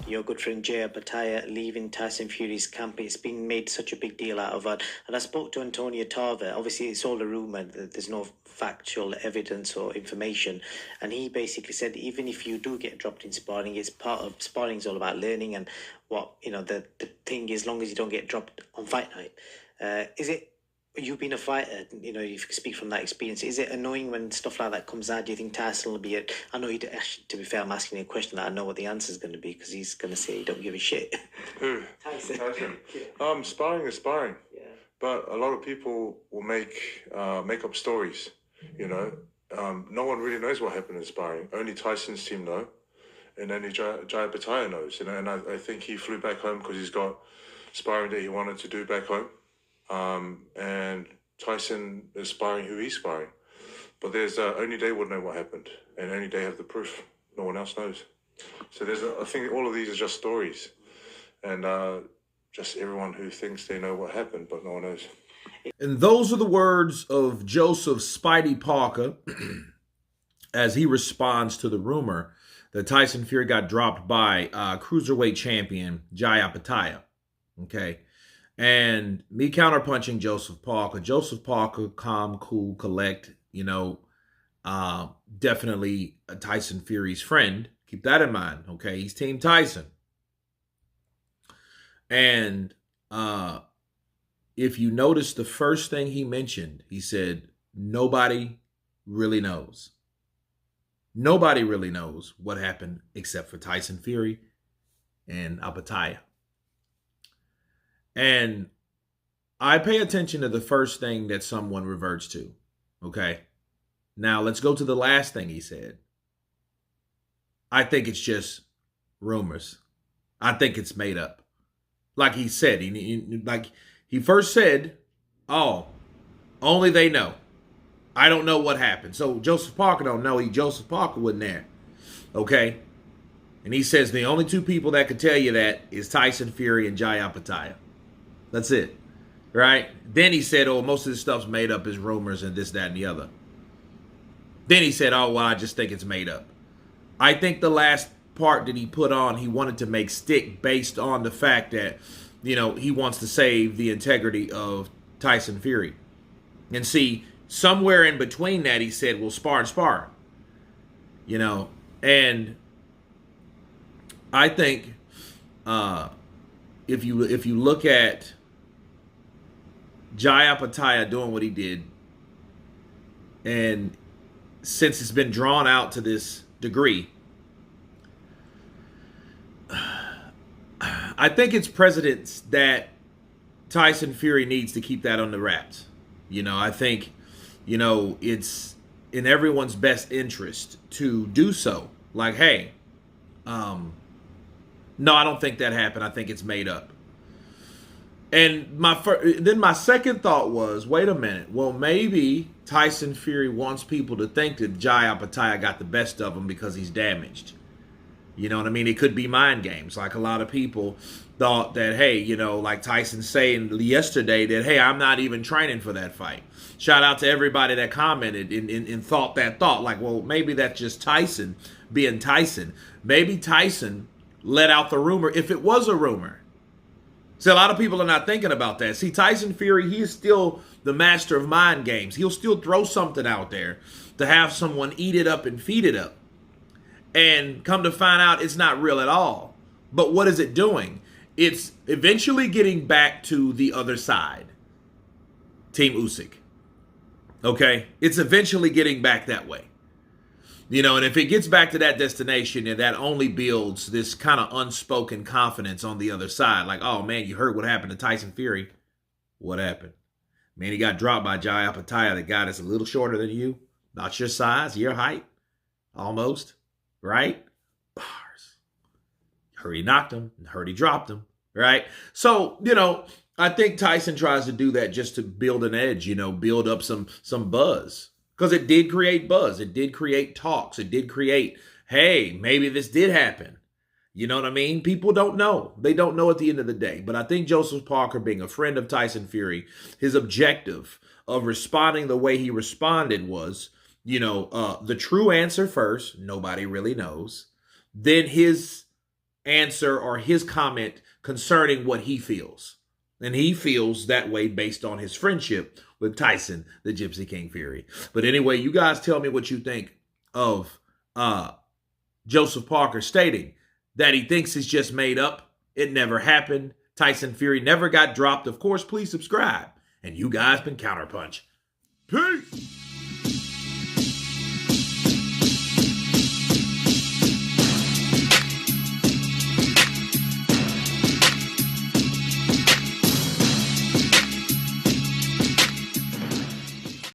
your good friend Jay Opetaia leaving Tyson Fury's camp. It's been made such a big deal out of it. And I spoke to Antonio Tarver. Obviously, it's all a rumor. There's no factual evidence or information. And he basically said, even if you do get dropped in sparring, it's part of sparring is all about learning. And what, the thing is, as long as you don't get dropped on fight night. Is it, you've been a fighter, if you can speak from that experience, is it annoying when stuff like that comes out? Do you think Tyson will be I know actually, to be fair, I'm asking you a question that I know what the answer is going to be, because he's going to say he don't give a shit. Who? Tyson. Yeah. Sparring is sparring. Yeah. But a lot of people will make up stories, No one really knows what happened in sparring. Only Tyson's team know. And only Jai Opetaia knows. And I think he flew back home because he's got sparring that he wanted to do back home. And Tyson is sparring who he's sparring. But there's only they would know what happened, and only they have the proof. No one else knows. So I think all of these are just stories, and just everyone who thinks they know what happened, but no one knows. And those are the words of Joseph Spidey Parker as he responds to the rumor that Tyson Fury got dropped by cruiserweight champion Jai Opetaia. Okay. And me counterpunching Joseph Parker. Joseph Parker, calm, cool, collect, definitely a Tyson Fury's friend. Keep that in mind, okay? He's Team Tyson. And if you notice, the first thing he mentioned, he said, nobody really knows. Nobody really knows what happened except for Tyson Fury and Opetaia. And I pay attention to the first thing that someone reverts to, okay? Now, let's go to the last thing he said. I think it's just rumors. I think it's made up. Like he said, he first said, oh, only they know. I don't know what happened. So Joseph Parker don't know. Joseph Parker wasn't there, okay? And he says the only two people that could tell you that is Tyson Fury and Jai Opetaia. That's it, right? Then he said, oh, most of this stuff's made up as rumors and this, that, and the other. Then he said, oh, well, I just think it's made up. I think the last part that he put on, he wanted to make stick based on the fact that, he wants to save the integrity of Tyson Fury. And see, somewhere in between that, he said, well, spar and spar. And I think if you look at Jai Opetaia doing what he did, and since it's been drawn out to this degree, I think it's precedence that Tyson Fury needs to keep that on the wraps. I think, it's in everyone's best interest to do so. Like, hey, no, I don't think that happened. I think it's made up. And then my second thought was, wait a minute. Well, maybe Tyson Fury wants people to think that Jai Opetaia got the best of him because he's damaged. You know what I mean? It could be mind games. Like a lot of people thought that, hey, like Tyson saying yesterday that, hey, I'm not even training for that fight. Shout out to everybody that commented and thought that thought. Like, well, maybe that's just Tyson being Tyson. Maybe Tyson let out the rumor if it was a rumor. See, a lot of people are not thinking about that. See, Tyson Fury, he is still the master of mind games. He'll still throw something out there to have someone eat it up and feed it up. And come to find out, it's not real at all. But what is it doing? It's eventually getting back to the other side. Team Usyk. Okay? It's eventually getting back that way. And if it gets back to that destination, then that only builds this kind of unspoken confidence on the other side. Like, oh, man, you heard what happened to Tyson Fury. What happened? Man, he got dropped by Jai Opetaia, the guy that's a little shorter than you. Not your size, your height. Almost. Right? Bars. Heard he knocked him. Heard he dropped him. Right? So, I think Tyson tries to do that just to build an edge, build up some buzz. Because it did create buzz. It did create talks. It did create, hey, maybe this did happen. You know what I mean? People don't know. They don't know at the end of the day. But I think Joseph Parker, being a friend of Tyson Fury, his objective of responding the way he responded was, the true answer first, nobody really knows. Then his answer or his comment concerning what he feels. And he feels that way based on his friendship with Tyson, the Gypsy King Fury. But anyway, you guys tell me what you think of Joseph Parker stating that he thinks it's just made up. It never happened. Tyson Fury never got dropped. Of course, please subscribe. And you guys been Counterpunch. Peace.